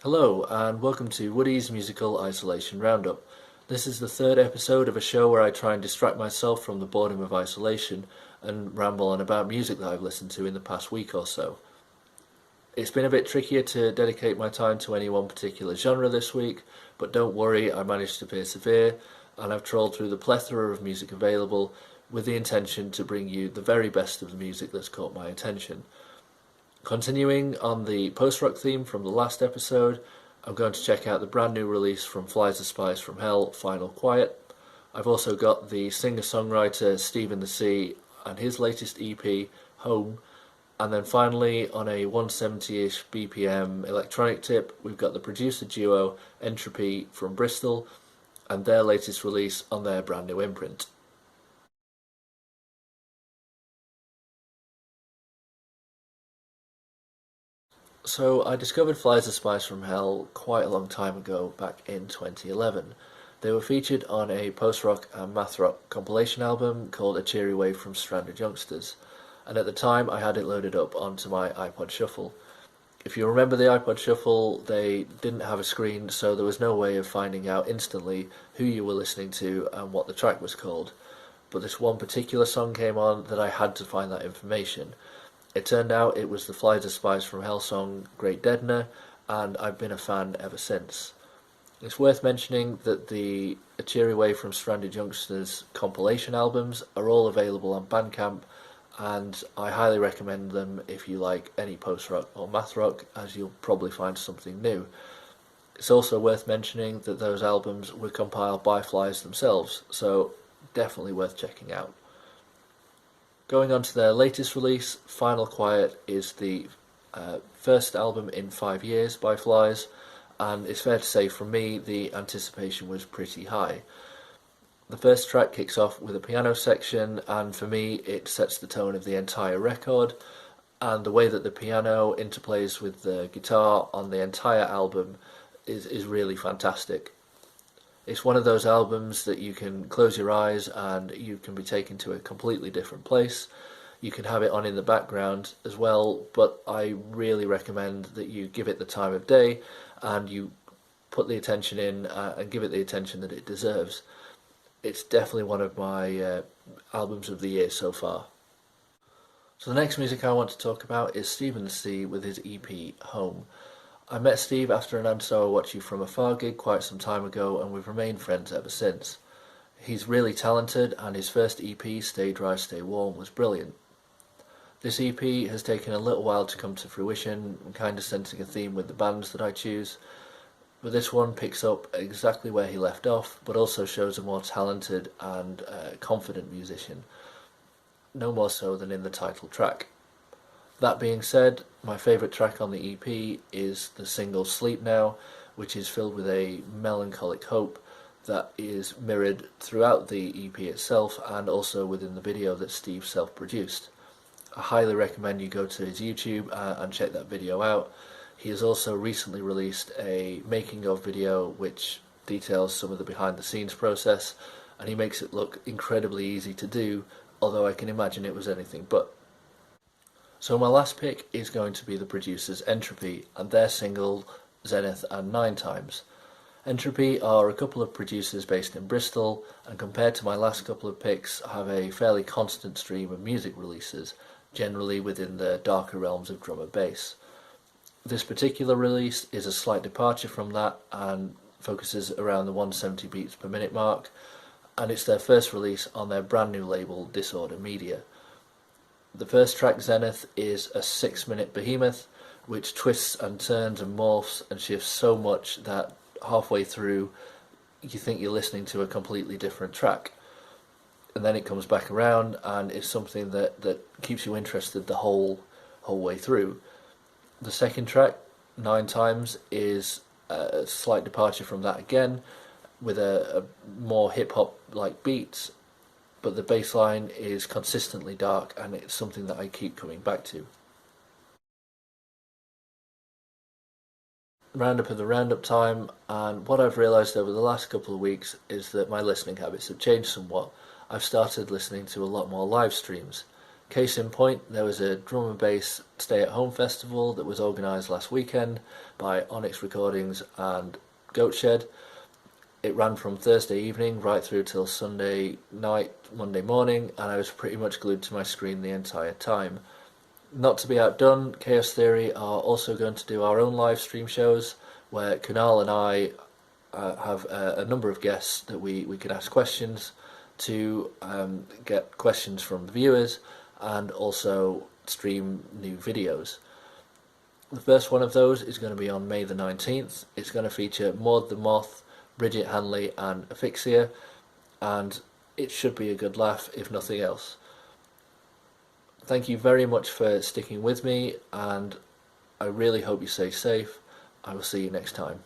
Hello, and welcome to Woody's Musical Isolation Roundup. This is the third episode of a show where I try and distract myself from the boredom of isolation and ramble on about music that I've listened to in the past week or so. It's been a bit trickier to dedicate my time to any one particular genre this week, but don't worry, I managed to persevere, and I've trawled through the plethora of music available with the intention to bring you the very best of the music that's caught my attention. Continuing on the post-rock theme from the last episode, I'm going to check out the brand new release from Flies the Spies from Hell, Final Quiet. I've also got the singer-songwriter Steve in the Sea and his latest EP, Home. And then finally, on a 170-ish BPM electronic tip, we've got the producer duo Entropy from Bristol and their latest release on their brand new imprint. So I discovered Flies the Spice from Hell quite a long time ago, back in 2011. They were featured on a post-rock and math rock compilation album called A Cheery Wave from Stranded Youngsters, and at the time I had it loaded up onto my iPod Shuffle. If you remember the iPod Shuffle, they didn't have a screen, so there was no way of finding out instantly who you were listening to and what the track was called. But this one particular song came on that I had to find that information. It turned out it was the Flies the Spies from Hell song Great Deadner, and I've been a fan ever since. It's worth mentioning that the A Cheery Way from Stranded Youngsters compilation albums are all available on Bandcamp, and I highly recommend them if you like any post-rock or math rock, as you'll probably find something new. It's also worth mentioning that those albums were compiled by Flies themselves, so definitely worth checking out. Going on to their latest release, Final Quiet is the first album in 5 years by Flies, and it's fair to say from me the anticipation was pretty high. The first track kicks off with a piano section, and for me it sets the tone of the entire record, and the way that the piano interplays with the guitar on the entire album is really fantastic. It's one of those albums that you can close your eyes and you can be taken to a completely different place. You can have it on in the background as well, but I really recommend that you give it the time of day and you put the attention in and give it the attention that it deserves. It's definitely one of my albums of the year so far. So the next music I want to talk about is Steve in the Sea with his EP Home. I met Steve after an I'm So I Watch You From Afar gig quite some time ago, and we've remained friends ever since. He's really talented, and his first EP, Stay Dry, Stay Warm, was brilliant. This EP has taken a little while to come to fruition, kind of sensing a theme with the bands that I choose, but this one picks up exactly where he left off, but also shows a more talented and confident musician, no more so than in the title track. That being said, my favourite track on the EP is the single Sleep Now, which is filled with a melancholic hope that is mirrored throughout the EP itself and also within the video that Steve self-produced. I highly recommend you go to his YouTube and check that video out. He has also recently released a making of video which details some of the behind the scenes process, and he makes it look incredibly easy to do, although I can imagine it was anything but. So my last pick is going to be the producers Entropy and their single Zenith and Nine Times. Entropy are a couple of producers based in Bristol, and compared to my last couple of picks, have a fairly constant stream of music releases, generally within the darker realms of drum and bass. This particular release is a slight departure from that and focuses around the 170 beats per minute mark, and it's their first release on their brand new label Disorder Media. The first track, Zenith, is a 6-minute behemoth which twists and turns and morphs and shifts so much that halfway through you think you're listening to a completely different track. And then it comes back around and it's something that keeps you interested the whole way through. The second track, Nine Times, is a slight departure from that again, with a more hip-hop like beats, but the bass line is consistently dark and it's something that I keep coming back to. Roundup of the roundup time, and what I've realised over the last couple of weeks is that my listening habits have changed somewhat. I've started listening to a lot more live streams. Case in point, there was a drum and bass stay-at-home festival that was organised last weekend by Onyx Recordings and Goatshed. It ran from Thursday evening right through till Sunday night, Monday morning, and I was pretty much glued to my screen the entire time. Not to be outdone, Chaos Theory are also going to do our own live stream shows where Kunal and I have a number of guests that we can ask questions to, get questions from the viewers, and also stream new videos. The first one of those is going to be on May the 19th. It's going to feature Maud the Moth, Bridget Hanley and Asphyxia, and it should be a good laugh if nothing else. Thank you very much for sticking with me, and I really hope you stay safe. I will see you next time.